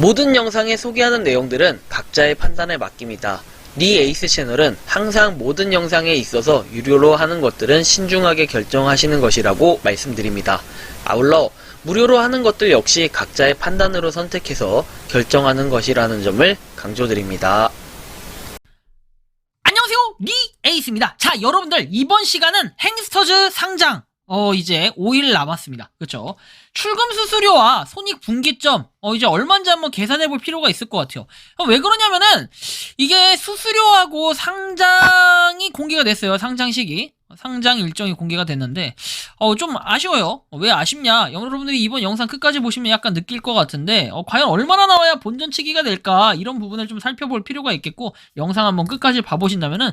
모든 영상에 소개하는 내용들은 각자의 판단에 맡깁니다. 니 에이스 채널은 항상 모든 영상에 있어서 유료로 하는 것들은 신중하게 결정하시는 것이라고 말씀드립니다. 아울러 무료로 하는 것들 역시 각자의 판단으로 선택해서 결정하는 것이라는 점을 강조드립니다. 안녕하세요, 니 에이스입니다. 자, 여러분들 이번 시간은 행스터즈 상장 이제 5일 남았습니다. 그쵸? 출금 수수료와 손익 분기점 이제 얼마인지 한번 계산해 볼 필요가 있을 것 같아요. 왜 그러냐면은 이게 수수료하고 상장이 공개가 됐어요. 상장 시기. 상장 일정이 공개가 됐는데 좀 아쉬워요. 왜 아쉽냐? 여러분들이 이번 영상 끝까지 보시면 약간 느낄 것 같은데 과연 얼마나 나와야 본전치기가 될까? 이런 부분을 좀 살펴볼 필요가 있겠고, 영상 한번 끝까지 봐보신다면은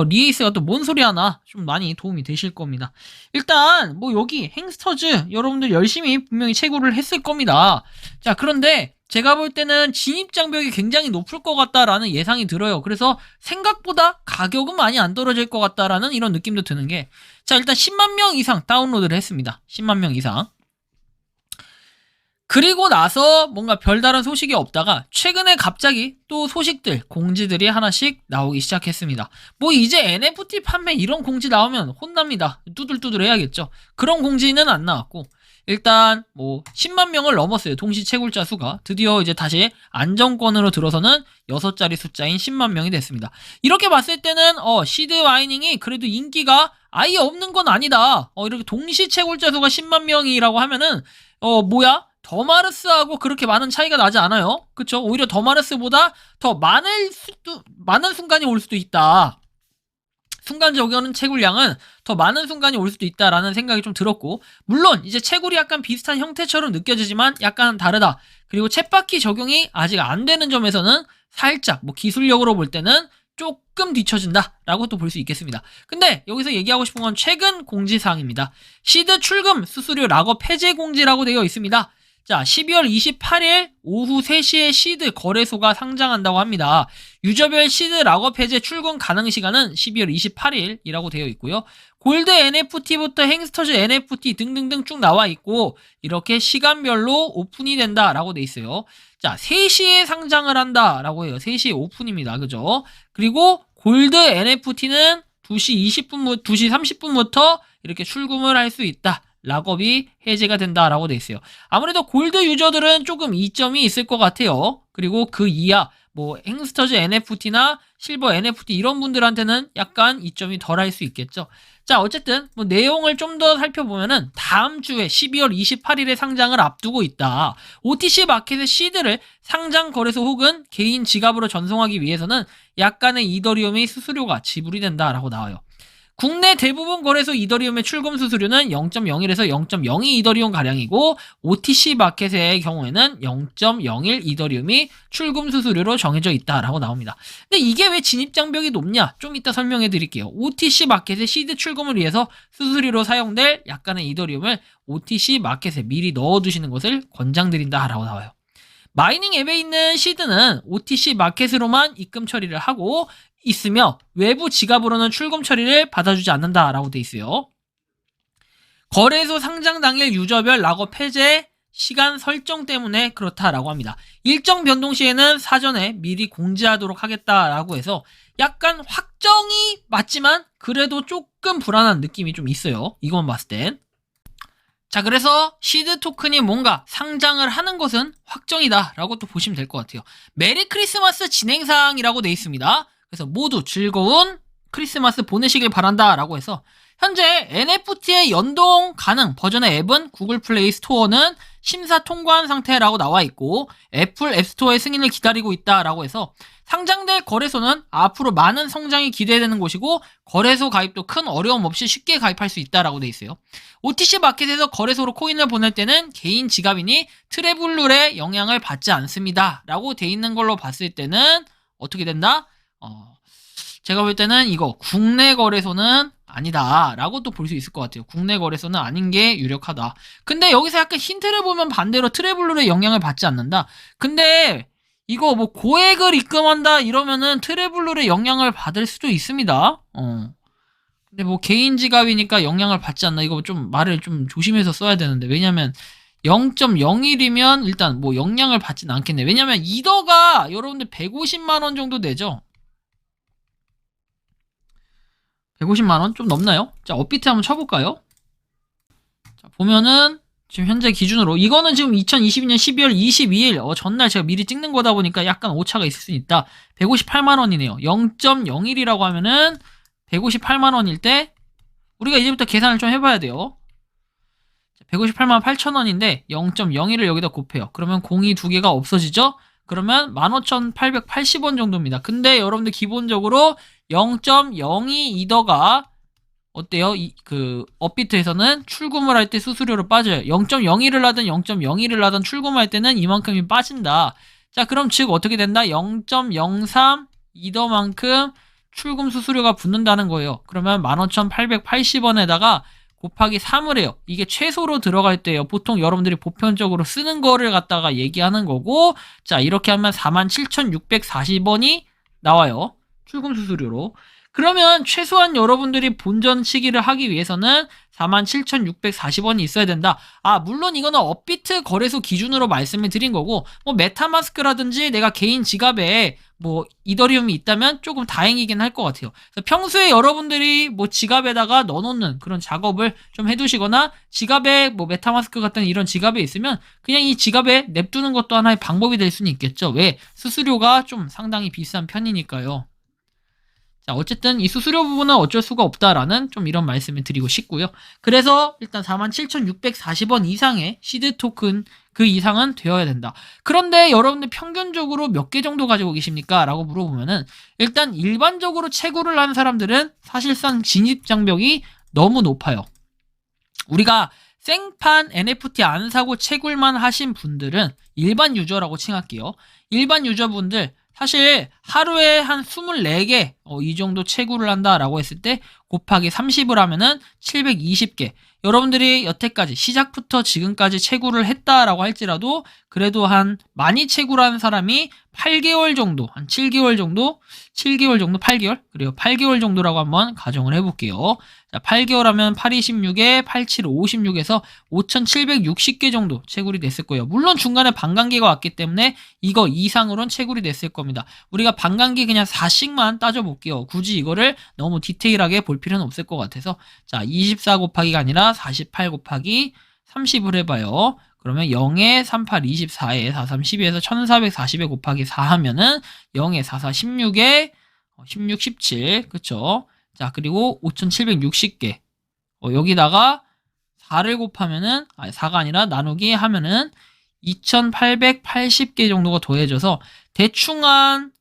리에이스가 또 뭔 소리 하나 좀 많이 도움이 되실 겁니다. 일단 뭐 여기 행스터즈 여러분들 열심히 분명히 채굴을 했을 겁니다. 자, 그런데 제가 볼 때는 진입장벽이 굉장히 높을 것 같다라는 예상이 들어요. 그래서 생각보다 가격은 많이 안 떨어질 것 같다라는 이런 느낌도 드는 게, 자, 일단 10만 명 이상 다운로드를 했습니다. 10만 명 이상. 그리고 나서 뭔가 별다른 소식이 없다가 최근에 갑자기 또 소식들, 공지들이 하나씩 나오기 시작했습니다. 뭐 이제 NFT 판매 이런 공지 나오면 혼납니다. 뚜들뚜들 해야겠죠. 그런 공지는 안 나왔고, 일단 뭐 10만 명을 넘었어요. 동시 채굴자 수가 드디어 이제 다시 안정권으로 들어서는 6자리 숫자인 10만 명이 됐습니다. 이렇게 봤을 때는 시드 마이닝이 그래도 인기가 아예 없는 건 아니다. 이렇게 동시 채굴자 수가 10만 명이라고 하면은 뭐야? 더마르스하고 그렇게 많은 차이가 나지 않아요. 그쵸? 오히려 더마르스보다 더 많은 순간이 올 수도 있다. 순간적인 채굴량은 더 많은 순간이 올 수도 있다라는 생각이 좀 들었고, 물론 이제 채굴이 약간 비슷한 형태처럼 느껴지지만 약간 다르다. 그리고 챗바퀴 적용이 아직 안 되는 점에서는 살짝 뭐 기술력으로 볼 때는 조금 뒤처진다라고 또 볼 수 있겠습니다. 근데 여기서 얘기하고 싶은 건 최근 공지사항입니다. 시드 출금 수수료 락업 해제 공지라고 되어 있습니다. 자, 12월 28일 오후 3시에 시드 거래소가 상장한다고 합니다. 유저별 시드 락업 해제 출금 가능 시간은 12월 28일이라고 되어 있고요. 골드 NFT부터 행스터즈 NFT 등등등 쭉 나와 있고, 이렇게 시간별로 오픈이 된다라고 돼 있어요. 자, 3시에 상장을 한다라고 해요. 3시에 오픈입니다. 그죠? 그리고 골드 NFT는 2시 30분부터 이렇게 출금을 할 수 있다. 락업이 해제가 된다라고 돼 있어요. 아무래도 골드 유저들은 조금 이점이 있을 것 같아요. 그리고 그 이하 뭐 행스터즈 NFT나 실버 NFT 이런 분들한테는 약간 이점이 덜할 수 있겠죠. 자, 어쨌든 뭐 내용을 좀 더 살펴보면은 다음 주에 12월 28일에 상장을 앞두고 있다. OTC 마켓의 시드를 상장 거래소 혹은 개인 지갑으로 전송하기 위해서는 약간의 이더리움의 수수료가 지불이 된다라고 나와요. 국내 대부분 거래소 이더리움의 출금 수수료는 0.01에서 0.02 이더리움 가량이고, OTC 마켓의 경우에는 0.01 이더리움이 출금 수수료로 정해져 있다라고 나옵니다. 근데 이게 왜 진입장벽이 높냐? 좀 이따 설명해 드릴게요. OTC 마켓의 시드 출금을 위해서 수수료로 사용될 약간의 이더리움을 OTC 마켓에 미리 넣어두시는 것을 권장드린다라고 나와요. 마이닝 앱에 있는 시드는 OTC 마켓으로만 입금 처리를 하고 있으며 외부 지갑으로는 출금 처리를 받아주지 않는다라고 돼 있어요. 거래소 상장 당일 유저별 락업 해제 시간 설정 때문에 그렇다라고 합니다. 일정 변동 시에는 사전에 미리 공지하도록 하겠다라고 해서 약간 확정이 맞지만 그래도 조금 불안한 느낌이 좀 있어요. 이것만 봤을 땐. 자, 그래서 시드 토큰이 뭔가 상장을 하는 것은 확정이다 라고 또 보시면 될 것 같아요. 메리 크리스마스 진행사항이라고 돼 있습니다. 그래서 모두 즐거운 크리스마스 보내시길 바란다 라고 해서, 현재 NFT에 연동 가능 버전의 앱은 구글 플레이 스토어는 심사 통과한 상태라고 나와 있고, 애플 앱스토어의 승인을 기다리고 있다라고 해서 상장될 거래소는 앞으로 많은 성장이 기대되는 곳이고, 거래소 가입도 큰 어려움 없이 쉽게 가입할 수 있다라고 돼 있어요. OTC 마켓에서 거래소로 코인을 보낼 때는 개인 지갑이니 트래블룰에 영향을 받지 않습니다 라고 돼 있는 걸로 봤을 때는 어떻게 된다? 제가 볼 때는 이거 국내 거래소는 아니다 라고 또 볼 수 있을 것 같아요. 국내 거래소는 아닌 게 유력하다. 근데 여기서 약간 힌트를 보면 반대로 트래블룰에 영향을 받지 않는다. 근데 이거 뭐 고액을 입금한다 이러면은 트래블룰에 영향을 받을 수도 있습니다. 근데 뭐 개인 지갑이니까 영향을 받지 않나, 이거 좀 말을 좀 조심해서 써야 되는데, 왜냐면 0.01이면 일단 뭐 영향을 받진 않겠네. 왜냐면 이더가 여러분들 150만원 정도 되죠. 150만원? 좀 넘나요? 자, 업비트 한번 쳐볼까요? 자, 보면은 지금 현재 기준으로 이거는 지금 2022년 12월 22일 전날 제가 미리 찍는 거다 보니까 약간 오차가 있을 수 있다. 158만원이네요. 0.01이라고 하면은 158만원일 때 우리가 이제부터 계산을 좀 해봐야 돼요. 158만 8천원인데 0.01을 여기다 곱해요. 그러면 공이 두 개가 없어지죠? 그러면 15,880원 정도입니다. 근데 여러분들 기본적으로 0.02 이더가 어때요? 업비트에서는 출금을 할 때 수수료로 빠져요. 0.01을 하든 0.01을 하든 출금할 때는 이만큼이 빠진다. 자, 그럼 즉 어떻게 된다? 0.03 이더만큼 출금 수수료가 붙는다는 거예요. 그러면 15,880원에다가 곱하기 3을 해요. 이게 최소로 들어갈 때예요. 보통 여러분들이 보편적으로 쓰는 거를 갖다가 얘기하는 거고, 자, 이렇게 하면 47,640원이 나와요. 출금 수수료로. 그러면 최소한 여러분들이 본전 치기를 하기 위해서는 47,640원이 있어야 된다. 물론 이거는 업비트 거래소 기준으로 말씀을 드린 거고, 뭐 메타마스크라든지 내가 개인 지갑에 뭐 이더리움이 있다면 조금 다행이긴 할 것 같아요. 그래서 평소에 여러분들이 뭐 지갑에다가 넣어놓는 그런 작업을 좀 해두시거나 지갑에 뭐 메타마스크 같은 이런 지갑에 있으면 그냥 이 지갑에 냅두는 것도 하나의 방법이 될 수는 있겠죠. 왜? 수수료가 좀 상당히 비싼 편이니까요. 자, 어쨌든 이 수수료 부분은 어쩔 수가 없다라는 좀 이런 말씀을 드리고 싶고요. 그래서 일단 47,640원 이상의 시드 토큰 그 이상은 되어야 된다. 그런데 여러분들 평균적으로 몇 개 정도 가지고 계십니까? 라고 물어보면은 일단 일반적으로 채굴을 하는 사람들은 사실상 진입 장벽이 너무 높아요. 우리가 생판 NFT 안 사고 채굴만 하신 분들은 일반 유저라고 칭할게요. 일반 유저분들 사실 하루에 한 24개 이 정도 채굴을 한다라고 했을 때 곱하기 30을 하면은 720개. 여러분들이 여태까지 시작부터 지금까지 채굴을 했다라고 할지라도 그래도 한 많이 채굴한 사람이 8개월 정도, 한 7개월 정도, 8개월? 그래요. 8개월 정도라고 한번 가정을 해볼게요. 자, 8개월 하면 826에 87, 56에서 5,760개 정도 채굴이 됐을 거예요. 물론 중간에 반감기가 왔기 때문에 이거 이상으로는 채굴이 됐을 겁니다. 우리가 반감기 그냥 4씩만 따져볼게요. 굳이 이거를 너무 디테일하게 볼 필요는 없을 것 같아서 자, 24 곱하기가 아니라 48 곱하기 30을 해봐요. 그러면 0에 38, 24에 43, 12에서 1440에 곱하기 4 하면은 0에 44, 16에 16, 17. 그쵸? 자, 그리고 5,760개. 여기다가 4를 곱하면은, 4가 아니라 나누기 하면은 2,880개 정도가 더해져서 대충 한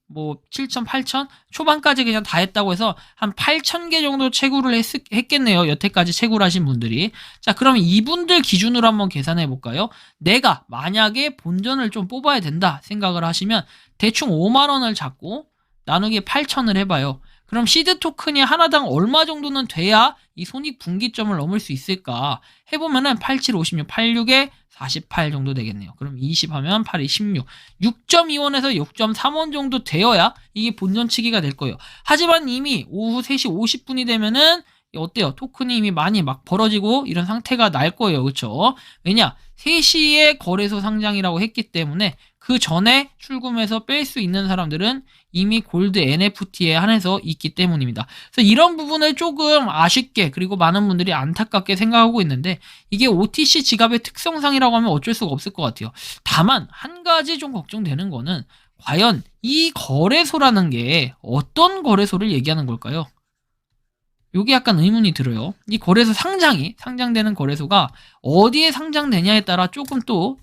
7,000, 8,000? 초반까지 그냥 다 했다고 해서 한 8,000개 정도 채굴을 했겠네요. 여태까지 채굴하신 분들이. 자, 그러면 이분들 기준으로 한번 계산해 볼까요? 내가 만약에 본전을 좀 뽑아야 된다 생각을 하시면 대충 5만원을 잡고 나누기 8,000을 해봐요. 그럼 시드 토큰이 하나당 얼마 정도는 돼야 이 손익분기점을 넘을 수 있을까? 해보면은 87, 56, 86에 48 정도 되겠네요. 그럼 20 하면 8이 16. 6.2원에서 6.3원 정도 되어야 이게 본전치기가 될 거예요. 하지만 이미 오후 3시 50분이 되면은 어때요? 토큰이 이미 많이 막 벌어지고 이런 상태가 날 거예요. 그쵸? 왜냐? 3시에 거래소 상장이라고 했기 때문에 그 전에 출금해서 뺄 수 있는 사람들은 이미 골드 NFT에 한해서 있기 때문입니다. 그래서 이런 부분을 조금 아쉽게 그리고 많은 분들이 안타깝게 생각하고 있는데 이게 OTC 지갑의 특성상이라고 하면 어쩔 수가 없을 것 같아요. 다만 한 가지 좀 걱정되는 거는 과연 이 거래소라는 게 어떤 거래소를 얘기하는 걸까요? 요게 약간 의문이 들어요. 이 거래소 상장되는 거래소가 어디에 상장되냐에 따라 조금 또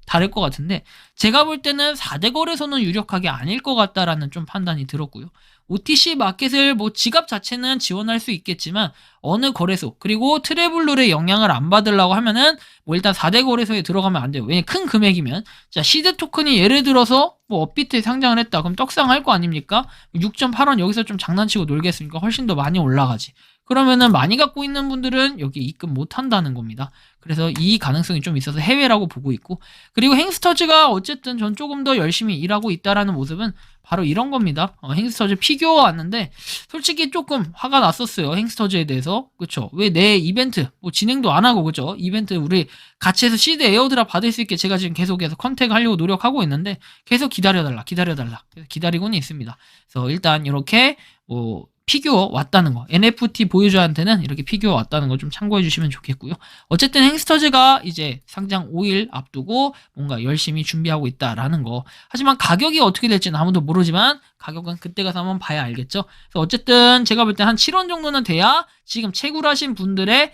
다를 것 같은데 제가 볼 때는 4대 거래소는 유력하게 아닐 것 같다라는 좀 판단이 들었고요. OTC 마켓을 지갑 자체는 지원할 수 있겠지만 어느 거래소 그리고 트래블룰의 영향을 안 받으려고 하면은 일단 4대 거래소에 들어가면 안 돼요. 왜냐면 큰 금액이면 자 시드 토큰이 예를 들어서 업비트에 상장을 했다. 그럼 떡상할 거 아닙니까? 6.8원 여기서 좀 장난치고 놀겠습니까? 훨씬 더 많이 올라가지. 그러면은 많이 갖고 있는 분들은 여기 입금 못 한다는 겁니다. 그래서 이 가능성이 좀 있어서 해외라고 보고 있고, 그리고 행스터즈가 어쨌든 전 조금 더 열심히 일하고 있다라는 모습은 바로 이런 겁니다. 행스터즈 피규어 왔는데 솔직히 조금 화가 났었어요. 행스터즈에 대해서. 그쵸? 왜 내 이벤트 뭐 진행도 안 하고, 그쵸? 이벤트 우리 같이 해서 시드 에어드랍 받을 수 있게 제가 지금 계속해서 컨택 하려고 노력하고 있는데 계속 기다려달라 그래서 기다리고는 있습니다. 그래서 일단 이렇게 뭐 피규어 왔다는 거, NFT 보유자한테는 이렇게 피규어 왔다는 거 좀 참고해 주시면 좋겠고요. 어쨌든 행스터즈가 이제 상장 5일 앞두고 뭔가 열심히 준비하고 있다라는 거. 하지만 가격이 어떻게 될지는 아무도 모르지만 가격은 그때 가서 한번 봐야 알겠죠. 그래서 어쨌든 제가 볼 때 한 7원 정도는 돼야 지금 채굴하신 분들의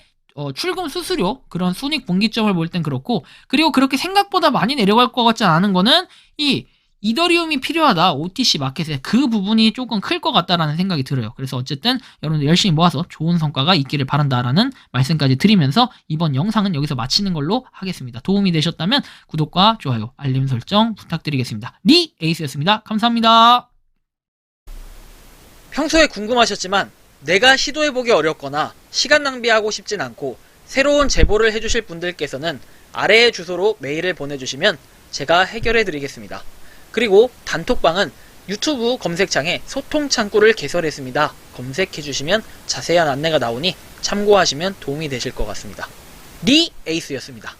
출금 수수료, 그런 순익 분기점을 볼 땐 그렇고, 그리고 그렇게 생각보다 많이 내려갈 것 같지 않은 거는 이 이더리움이 필요하다, OTC 마켓에 그 부분이 조금 클 것 같다라는 생각이 들어요. 그래서 어쨌든 여러분들 열심히 모아서 좋은 성과가 있기를 바란다라는 말씀까지 드리면서 이번 영상은 여기서 마치는 걸로 하겠습니다. 도움이 되셨다면 구독과 좋아요, 알림 설정 부탁드리겠습니다. 니 에이스였습니다. 감사합니다. 평소에 궁금하셨지만 내가 시도해보기 어렵거나 시간 낭비하고 싶진 않고 새로운 제보를 해주실 분들께서는 아래의 주소로 메일을 보내주시면 제가 해결해드리겠습니다. 그리고 단톡방은 유튜브 검색창에 소통 창구를 개설했습니다. 검색해주시면 자세한 안내가 나오니 참고하시면 도움이 되실 것 같습니다. 니 에이스였습니다.